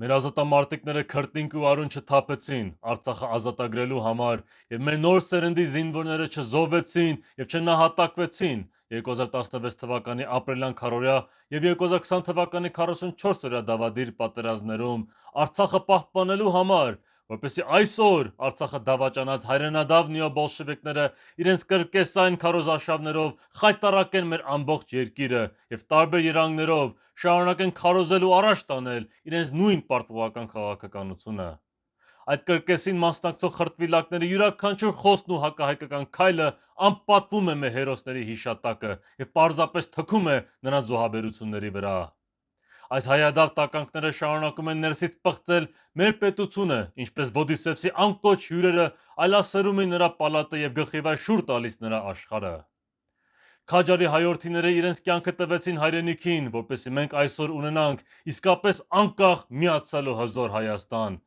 Մեր ազատամարտիկները քրտինք ու արուն չթափեցին Արցախը ազատագրելու համար եւ մեր նոր սերնդի զինվորները չզոհվեցին եւ չնահատակվեցին 2016 թվականի ապրիլյան քարոզարշավը եւ 2020 թվականի 44-օրյա դավադիր պատերազմներում Արցախը պահպանելու համար, որպեսզի այսօր Արցախը դավաճանած հայրենադավ նեոբոլշևիկները իրենց կրկեսային քարոզարշավներով խայտառակեն մեր ամբողջ երկիրը եւ տարբեր երանգներով շարունակեն քարոզել ու առաջ տանել իրենց նույն պարտվողական քաղաքականությունը։ Այդ կրկեսին մասնակցող խրտվիլակների յուրաքանչյուր խոսքն ու հակահայկական քայլը անպատվում է մեր հերոսների հիշատակը եւ պարզապես թքում է նրանց զոհաբերությունների վրա։ Այս հայադավ տականքները շարունակում են ներսից պղծել մեր պետությունը, ինչպես Ոդիսևսի անկոչ հյուրերը այլասերում են նրա պալատը եւ գլխիվայր շուռ տալիս նրա աշխարհը։ Քաջարի հայորդիները իրենց կյանքը տվեցին հայրենիքին, որպեսզի մենք այսօր ունենանք իսկապես անկախ, միացյալ ու հզոր Հայաստան,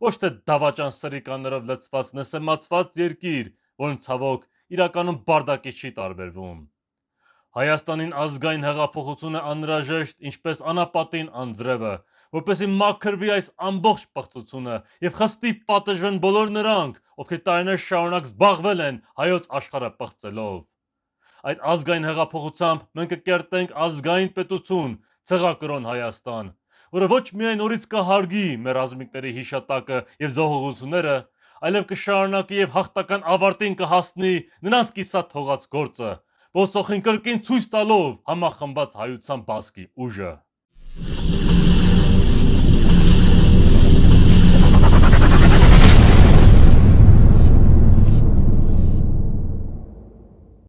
ոչ թե դավաճան սրիկաններով լցված նսեմացված երկիր, որն ցավոք իրականում բարդակից չի տարբերվում։ Հայաստանին ազգային հեղափոխությունը անհրաժեշտ, ինչպես անապատին անձրևը, որպեսզի մաքրվի այս ամբողջ պղծությունը եւ խստի պատժվեն բոլոր նրանք, ովքեր տարիներ շարունակ զբաղվել են հայոց աշխարհը պղծելով։ Այդ ազգային հեղափոխությամբ մենք կկերտենք ազգային պետություն, ցեղակրոն Հայաստան, որը ոչ միայն նորից կհարգի մեր ռազմիկների հիշատակը եւ զոհողությունները, այլև կշարունակի եւ հաղթական ավարտին կհասնի նրանց կիսատ թողած գործը, ոսոխին կրկին ցույց տալով համախմբած հայության բազկի ուժը։